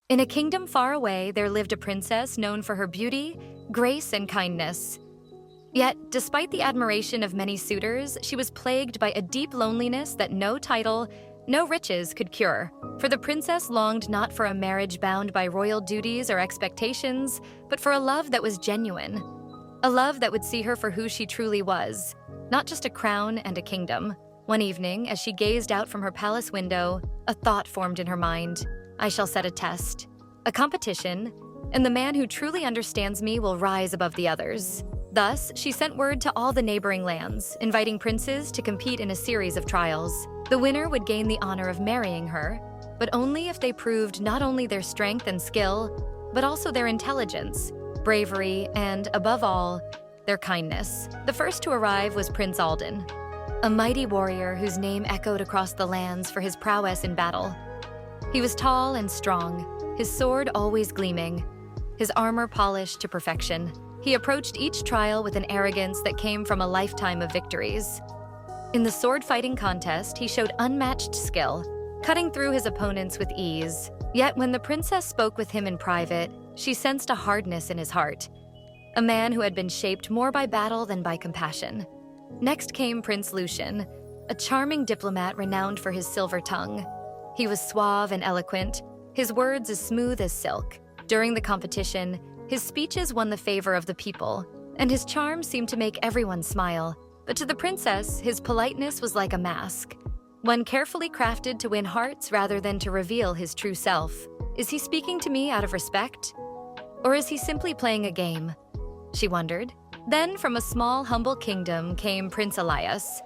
In a kingdom far away, there lived a princess known for her beauty, grace, and kindness. Yet, despite the admiration of many suitors, she was plagued by a deep loneliness that no title, no riches could cure. For the princess longed not for a marriage bound by royal duties or expectations, but for a love that was genuine. A love that would see her for who she truly was, not just a crown and a kingdom. One evening, as she gazed out from her palace window, a thought formed in her mind. I shall set a test, a competition, and the man who truly understands me will rise above the others. Thus, she sent word to all the neighboring lands, inviting princes to compete in a series of trials. The winner would gain the honor of marrying her, but only if they proved not only their strength and skill, but also their intelligence, bravery, and, above all, their kindness. The first to arrive was Prince Alden, a mighty warrior whose name echoed across the lands for his prowess in battle. He was tall and strong, his sword always gleaming, his armor polished to perfection. He approached each trial with an arrogance that came from a lifetime of victories. In the sword-fighting contest, he showed unmatched skill, cutting through his opponents with ease. Yet when the princess spoke with him in private, she sensed a hardness in his heart, a man who had been shaped more by battle than by compassion. Next came Prince Lucian, a charming diplomat renowned for his silver tongue. He was suave and eloquent, his words as smooth as silk. During the competition, his speeches won the favor of the people, and his charm seemed to make everyone smile. But to the princess, his politeness was like a mask, one carefully crafted to win hearts rather than to reveal his true self. Is he speaking to me out of respect? Or is he simply playing a game? She wondered. Then, from a small, humble kingdom came Prince Elias.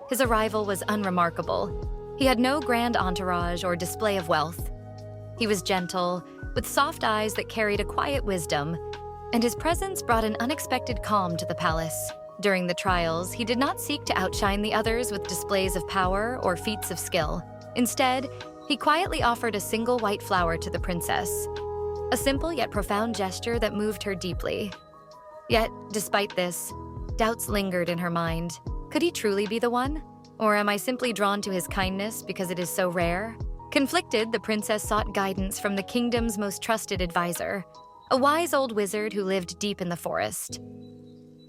His arrival was unremarkable. He had no grand entourage or display of wealth. He was gentle, with soft eyes that carried a quiet wisdom, and his presence brought an unexpected calm to the palace. During the trials, he did not seek to outshine the others with displays of power or feats of skill. Instead, he quietly offered a single white flower to the princess, a simple yet profound gesture that moved her deeply. Yet, despite this, doubts lingered in her mind. Could he truly be the one? Or am I simply drawn to his kindness because it is so rare? Conflicted, the princess sought guidance from the kingdom's most trusted advisor, a wise old wizard who lived deep in the forest.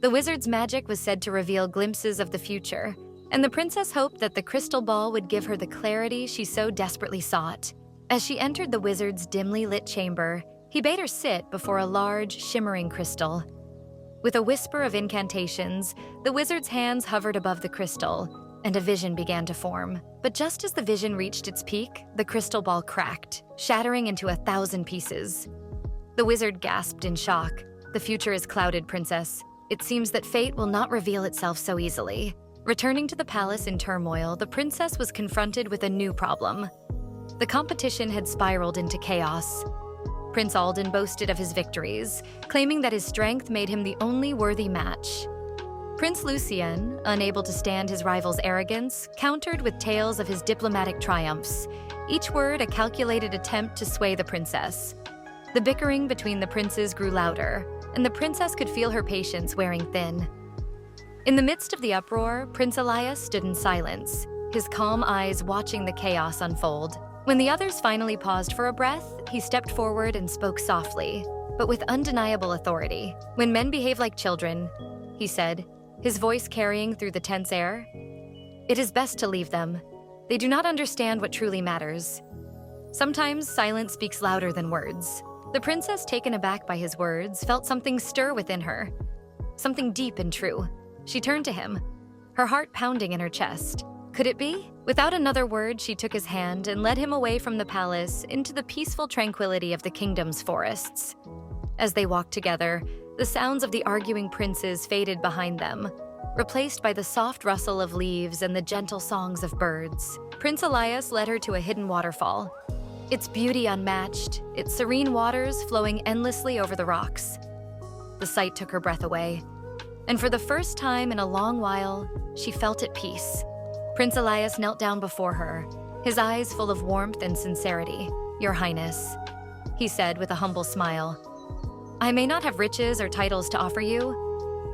The wizard's magic was said to reveal glimpses of the future, and the princess hoped that the crystal ball would give her the clarity she so desperately sought. As she entered the wizard's dimly lit chamber, he bade her sit before a large, shimmering crystal. With a whisper of incantations, the wizard's hands hovered above the crystal, and a vision began to form. But just as the vision reached its peak, the crystal ball cracked, shattering into 1,000 pieces. The wizard gasped in shock. The future is clouded, princess. It seems that fate will not reveal itself so easily. Returning to the palace in turmoil, the princess was confronted with a new problem. The competition had spiraled into chaos. Prince Alden boasted of his victories, claiming that his strength made him the only worthy match. Prince Lucien, unable to stand his rival's arrogance, countered with tales of his diplomatic triumphs, each word a calculated attempt to sway the princess. The bickering between the princes grew louder, and the princess could feel her patience wearing thin. In the midst of the uproar, Prince Elias stood in silence, his calm eyes watching the chaos unfold. When the others finally paused for a breath, he stepped forward and spoke softly, but with undeniable authority. "When men behave like children," he said, his voice carrying through the tense air, "it is best to leave them. They do not understand what truly matters. Sometimes silence speaks louder than words." The princess, taken aback by his words, felt something stir within her, something deep and true. She turned to him, her heart pounding in her chest. Could it be? Without another word, she took his hand and led him away from the palace into the peaceful tranquility of the kingdom's forests. As they walked together, the sounds of the arguing princes faded behind them, replaced by the soft rustle of leaves and the gentle songs of birds. Prince Elias led her to a hidden waterfall, its beauty unmatched, its serene waters flowing endlessly over the rocks. The sight took her breath away, and for the first time in a long while, she felt at peace. Prince Elias knelt down before her, his eyes full of warmth and sincerity. "Your Highness," he said with a humble smile, "I may not have riches or titles to offer you,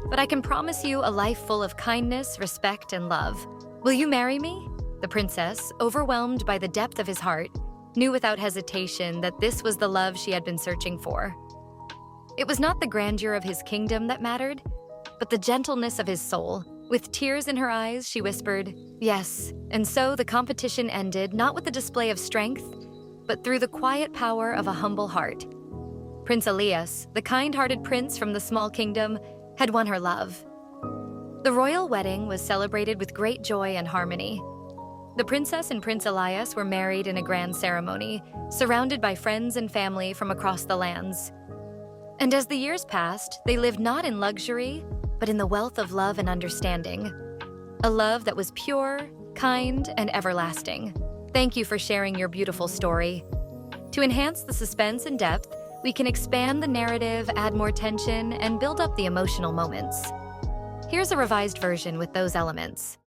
but I can promise you a life full of kindness, respect, and love. Will you marry me?" The princess, overwhelmed by the depth of his heart, knew without hesitation that this was the love she had been searching for. It was not the grandeur of his kingdom that mattered, but the gentleness of his soul. With tears in her eyes, she whispered, "Yes." And so the competition ended not with the display of strength, but through the quiet power of a humble heart. Prince Elias, the kind-hearted prince from the small kingdom, had won her love. The royal wedding was celebrated with great joy and harmony. The princess and Prince Elias were married in a grand ceremony, surrounded by friends and family from across the lands. And as the years passed, they lived not in luxury, but in the wealth of love and understanding. A love that was pure, kind, and everlasting. Thank you for sharing your beautiful story. To enhance the suspense and depth, we can expand the narrative, add more tension, and build up the emotional moments. Here's a revised version with those elements.